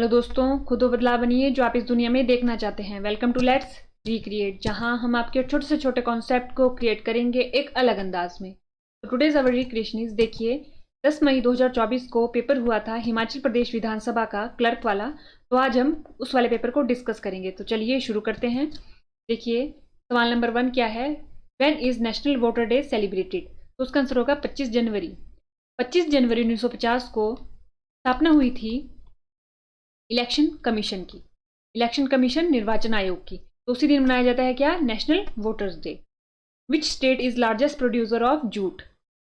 Hello दोस्तों, खुद वो बदलाव बनिए जो आप इस दुनिया में देखना चाहते हैं। वेलकम टू लेट्स रिक्रिएट, जहां हम आपके छोटे से छोटे कॉन्सेप्ट को क्रिएट करेंगे एक अलग अंदाज में। तो टुडेज अवर रिक्रिएशन इज, देखिए 10 मई 2024 को पेपर हुआ था हिमाचल प्रदेश विधानसभा का क्लर्क वाला। तो आज हम उस वाले पेपर को डिस्कस करेंगे। तो चलिए शुरू करते हैं। देखिए सवाल नंबर 1 क्या है, when is national voter day celebrated. तो उसका आंसर होगा 25 जनवरी। 25 जनवरी 1950 को स्थापना हुई थी इलेक्शन कमीशन की। इलेक्शन कमीशन निर्वाचन आयोग की। तो उसी दिन मनाया जाता है क्या, national voters day. Which state is largest producer of jute.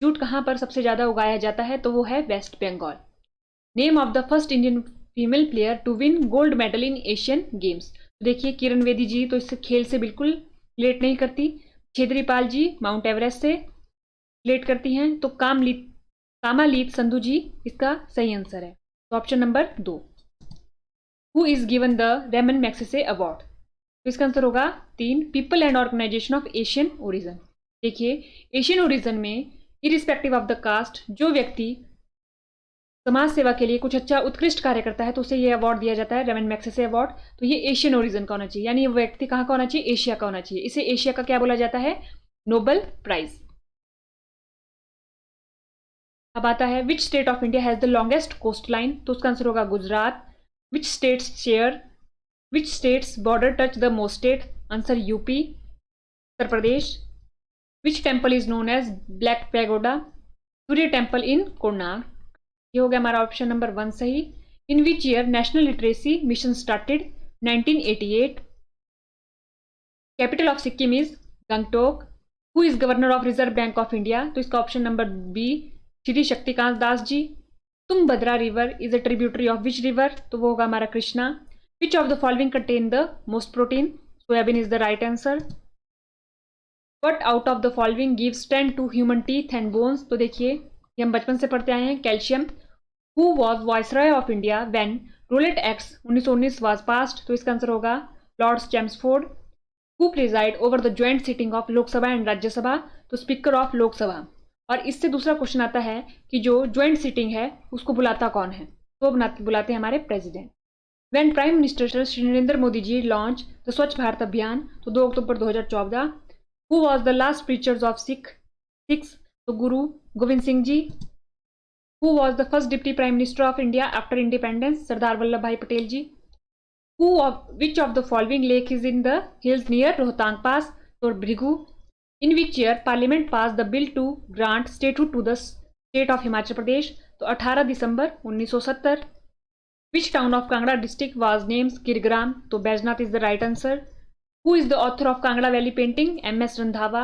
Jute कहाँ पर सबसे ज्यादा उगाया जाता है, तो वो है West Bengal. Name of the first Indian female player to win gold medal in Asian Games. तो देखिए किरण बेदी जी तो इस खेल से बिल्कुल रिलेट नहीं करती। छेदरी पाल जी माउंट एवरेस्ट से रिलेट करती हैं। तो कामालीत संधू जी इसका सही आंसर है। तो option number 2। Who is given the Ramon Magsaysay award. तो इसका आंसर होगा 3, people and organisation of Asian origin. देखिए एशियन ओरिजन में इरिस्पेक्टिव ऑफ द कास्ट जो व्यक्ति समाज सेवा के लिए कुछ अच्छा उत्कृष्ट कार्य करता है तो उसे ये अवार्ड दिया जाता है, रेमन मैग्सेसे अवार्ड। तो ये एशियन ओरिजन का होना चाहिए, यानी ये व्यक्ति कहाँ का होना चाहिए, एशिया का होना चाहिए। इसे एशिया का क्या बोला जाता है, नोबेल प्राइज। अब आता है which state of India has the longest coastline. तो उसका आंसर होगा Gujarat. Which states border touch the most state? Answer UP, Uttar Pradesh. Which temple is known as Black Pagoda? Surya temple in Konark. ये हो गया हमारा ऑप्शन नंबर 1 सही। In which year national literacy mission started? 1988। Capital of Sikkim is Gangtok. Who is governor of reserve bank of India. तो इसका option number B, Shri Shaktikanta Das ji. Tungabhadra river is a tributary of which river. तो वो होगा हमारा Krishna. Which of the following contain the most protein. Soybean is the right answer. What out of the following give strength to human teeth and bones. तो देखिए ये हम बचपन से पढ़ते आए हैं, calcium. Who was viceroy of India when Rowlatt act 1919 was passed. तो इसका आंसर होगा Lord Chelmsford. Who presided over the joint sitting of Lok Sabha and Rajya Sabha. तो स्पीकर ऑफ लोकसभा। और इससे दूसरा क्वेश्चन आता है कि जो ज्वाइंट सीटिंग है उसको बुलाता कौन है। तो बुलाते हैं हमारे president. When prime minister Shri Narendra Modi ji launch the Swachh Bharat Abhiyan. तो 2 October 2014। Who was the last preachers of Sikhs. तो Guru Gobind Singh ji. Who was the first deputy prime minister of India after independence. Sardar Vallabh bhai Patel ji. Which of the following lake is in the hills near Rohtang pass. तो Bhrigu. In which year Parliament passed the bill to grant statehood to the state of Himachal Pradesh? तो 18 दिसंबर 1970। Which town of Kangra district was named Kirgram? तो Baijnath is the right answer. Who is the author of Kangra Valley painting? M.S. Randhawa.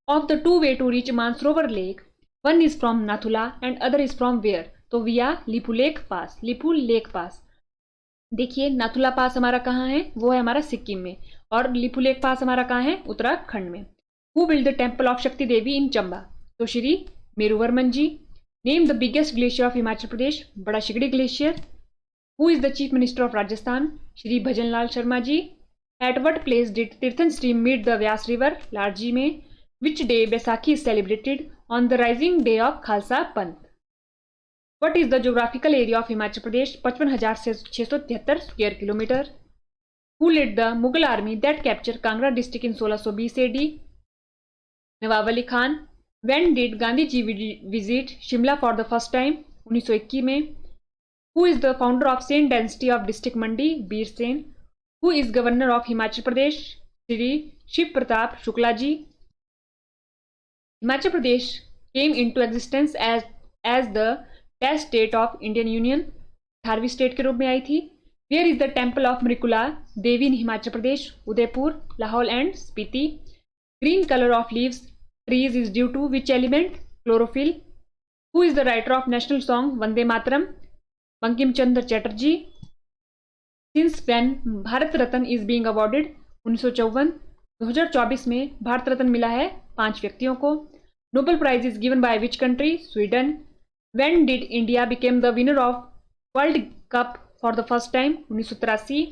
Of the two way to reach Mansarovar Lake, one is from Nathula and other is from where? तो via Lipu Lake Pass. Lipu Lake Pass। देखिए नाथुला पास हमारा कहाँ है, वो है हमारा सिक्किम में, और लिपू लेक पास हमारा कहाँ है, उत्तराखंड में। Who build the temple of Shakti Devi in Chamba. तो Shri Meruvarman ji. Name the biggest glacier of Himachal Pradesh. Bara Shigri glacier. Who is the chief minister of Rajasthan. Shri Bhajan Lal Sharma ji. At what place did Tirthan stream meet the Beas river. Larji में। Which day Baisakhi is celebrated? On the rising day of Khalsa Panth. What is the geographical area of Himachal Pradesh? 55,673 square kilometre. Who led the Mughal army that capture Kangra district in 1620 AD? Nawab Ali Khan. When did Gandhi ji visit Shimla for the first time? 1921 में। Who is the founder of Sen density of district Mandi? Bir Sen. Who is governor of Himachal Pradesh? Shri Shiv Pratap Shukla ji. Himachal Pradesh came into existence as the test state of Indian union. 18वीं state के रूप में आई थी। Where is the temple of Mrikula Devi in Himachal Pradesh? Udaipur, Lahaul and Spiti. Green color of leaves trees is due to which element? Chlorophyll. Who is the writer of national song Vande Mataram? Bankim Chandra Chatterjee. Since when Bharat Ratna is being awarded? 1954। 2024 में भारत रत्न मिला है 5 व्यक्तियों को। Nobel prize is given by which country? Sweden. When did India became the winner of World Cup for the first time? 1983।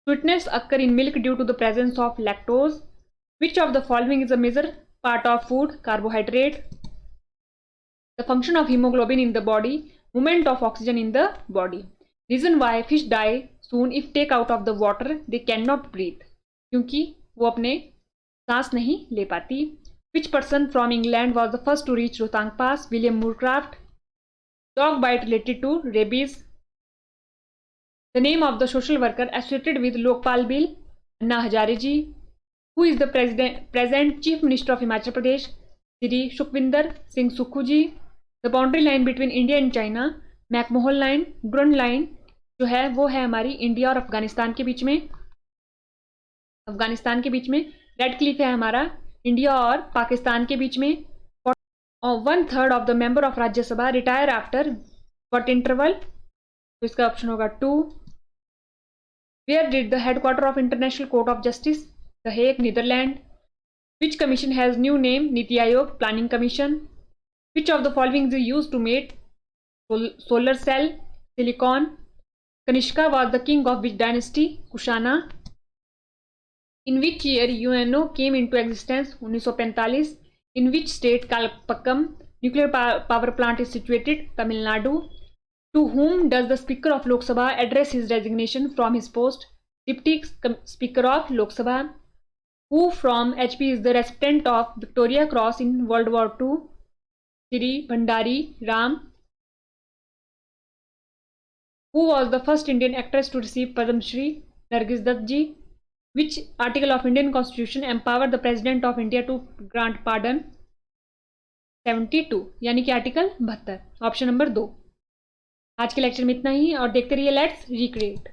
Sweetness occur in milk due to the presence of lactose. Which of the following is a major part of food? Carbohydrate. The function of hemoglobin in the body, movement of oxygen in the body. Reason why fish die soon if take out of the water they can not breathe, क्योंकि वो अपने सांस नहीं ले पाती। Which person from England was the first to reach Rohtang pass? William Moorcroft. Dog bite related to rabies? The name of the social worker associated with Lokpal bill? Anna Hazare ji. Who is the present chief minister of Himachal Pradesh? Shri Sukhvinder Singh Sukhu ji. The boundary line between India and China? McMahon line. Durand line जो है वो है हमारी India और अफगानिस्तान के बीच में। Red Cliff है हमारा इंडिया और पाकिस्तान के बीच में। 1/3 of the member of Rajya Sabha retire after what interval? तो इसका ऑप्शन होगा 2। Where did the headquarter of international court of justice? The Hague, Netherlands. Which commission has new name? NITI Aayog, planning commission. Which of the following is used to make solar cell? Silicon. Kanishka was the king of which dynasty? Kushana. In which year UNO came into existence? 1945। In which state Kalpakkam nuclear power plant is situated? Tamil Nadu. To whom does the Speaker of Lok Sabha address his resignation from his post? Deputy Speaker of Lok Sabha. Who from HP is the recipient of Victoria Cross in World War II? Shri Bhandari Ram. Who was the first Indian actress to receive Padma Shri? Nargis Dutt ji. Which article of Indian Constitution empowered the President of India to grant pardon? 72 यानी कि article 72। Option number 2। आज के lecture में इतना ही और देखते रहिए let's recreate.